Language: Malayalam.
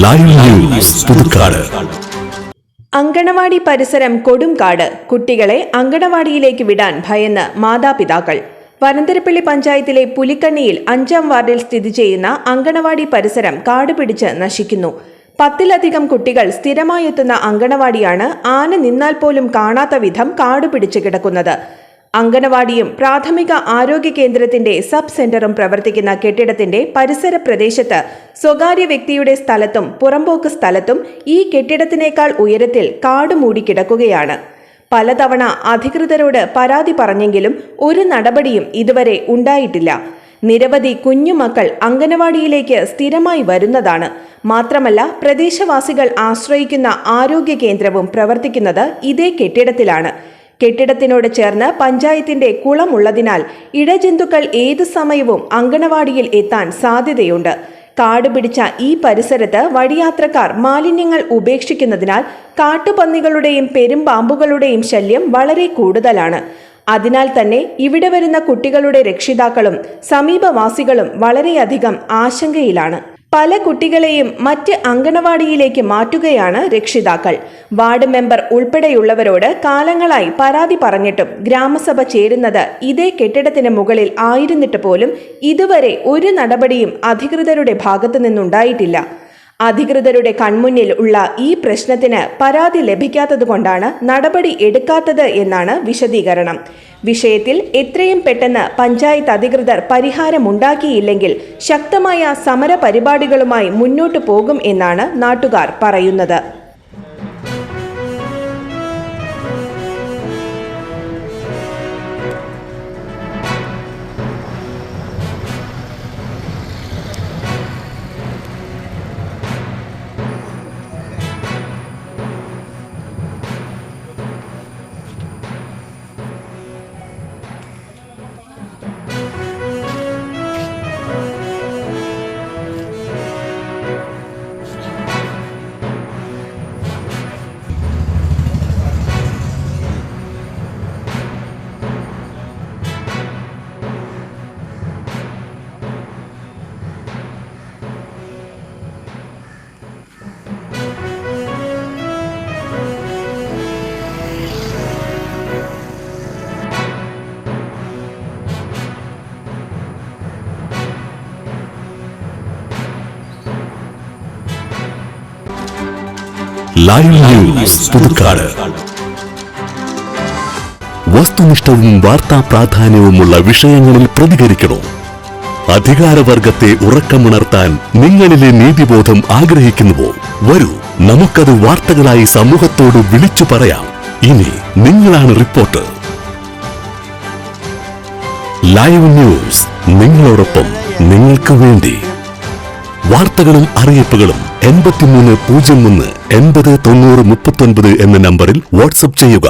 Live news Puthukkad. അങ്കണവാടി പരിസരം കൊടുംകാട്. കുട്ടികളെ അങ്കണവാടിയിലേക്ക് വിടാൻ ഭയന്ന് മാതാപിതാക്കൾ. വനന്തരപ്പള്ളി പഞ്ചായത്തിലെ പുലിക്കണ്ണിയിൽ 5-ാം വാർഡിൽ സ്ഥിതി ചെയ്യുന്ന അങ്കണവാടി പരിസരം കാടുപിടിച്ച് നശിക്കുന്നു. 10-ലധികം കുട്ടികൾ സ്ഥിരമായെത്തുന്ന അങ്കണവാടിയാണ് ആന നിന്നാൽ പോലും കാണാത്ത വിധം കാടുപിടിച്ച് കിടക്കുന്നത്. അങ്കണവാടിയും പ്രാഥമിക ആരോഗ്യ കേന്ദ്രത്തിന്റെ സബ് സെന്ററും പ്രവർത്തിക്കുന്ന കെട്ടിടത്തിന്റെ പരിസര പ്രദേശത്ത് സ്വകാര്യ വ്യക്തിയുടെ സ്ഥലത്തും പുറമ്പോക്ക് സ്ഥലത്തും ഈ കെട്ടിടത്തിനേക്കാൾ ഉയരത്തിൽ കാട് മൂടിക്കിടക്കുകയാണ്. പലതവണ അധികൃതരോട് പരാതി പറഞ്ഞെങ്കിലും ഒരു നടപടിയും ഇതുവരെ ഉണ്ടായിട്ടില്ല. നിരവധി കുഞ്ഞുമക്കൾ അങ്കണവാടിയിലേക്ക് സ്ഥിരമായി വരുന്നതാണ്. മാത്രമല്ല, പ്രദേശവാസികൾ ആശ്രയിക്കുന്ന ആരോഗ്യ കേന്ദ്രവും പ്രവർത്തിക്കുന്നത് ഇതേ കെട്ടിടത്തിലാണ്. കെട്ടിടത്തിനോട് ചേർന്ന് പഞ്ചായത്തിന്റെ കുളമുള്ളതിനാൽ ഇഴജന്തുക്കൾ ഏതു സമയവും അങ്കണവാടിയിൽ എത്താൻ സാധ്യതയുണ്ട്. കാടുപിടിച്ച ഈ പരിസരത്ത് വഴിയാത്രക്കാർ മാലിന്യങ്ങൾ ഉപേക്ഷിക്കുന്നതിനാൽ കാട്ടുപന്നികളുടെയും പെരുമ്പാമ്പുകളുടെയും ശല്യം വളരെ കൂടുതലാണ്. അതിനാൽ തന്നെ ഇവിടെ വരുന്ന കുട്ടികളുടെ രക്ഷിതാക്കളും സമീപവാസികളും വളരെയധികം ആശങ്കയിലാണ്. പല കുട്ടികളെയും മറ്റ് അങ്കണവാടിയിലേക്ക് മാറ്റുകയാണ് രക്ഷിതാക്കൾ. വാർഡ് മെമ്പർ ഉൾപ്പെടെയുള്ളവരോട് കാലങ്ങളായി പരാതി പറഞ്ഞിട്ടും ഗ്രാമസഭ ചേരുന്നത് ഇതേ കെട്ടിടത്തിന് മുകളിൽ ആയിരുന്നിട്ട് പോലും ഇതുവരെ ഒരു നടപടിയും അധികൃതരുടെ ഭാഗത്തു നിന്നുണ്ടായിട്ടില്ല. അധികൃതരുടെ കൺമുന്നിൽ ഉള്ള ഈ പ്രശ്നത്തിന് പരാതി ലഭിക്കാത്തതുകൊണ്ടാണ് നടപടി എടുക്കാത്തത് എന്നാണ് വിശദീകരണം. വിഷയത്തിൽ എത്രയും പെട്ടെന്ന് പഞ്ചായത്ത് അധികൃതർ പരിഹാരമുണ്ടാക്കിയില്ലെങ്കിൽ ശക്തമായ സമര പരിപാടികളുമായി മുന്നോട്ടു പോകും എന്നാണ് നാട്ടുകാർ പറയുന്നത്. Live news Puthukkad. വസ്തുനിഷ്ഠവും വാർത്താ പ്രാധാന്യവുമുള്ള വിഷയങ്ങളിൽ പ്രതികരിക്കണോ? അധികാരവർഗത്തെ ഉറക്കമുണർത്താൻ നിങ്ങളിലെ നീതിബോധം ആഗ്രഹിക്കുന്നുവോ? വരൂ, നമുക്കത് വാർത്തകളായി സമൂഹത്തോട് വിളിച്ചു പറയാം. ഇനി നിങ്ങളാണ് റിപ്പോർട്ടർ. ലൈവ് ന്യൂസ്, നിങ്ങളോടൊപ്പം, നിങ്ങൾക്ക് വേണ്ടി. വാർത്തകളും അറിയിപ്പുകളും 8301 80 90 39 എന്ന നമ്പറിൽ വാട്സ്ആപ്പ് ചെയ്യുക.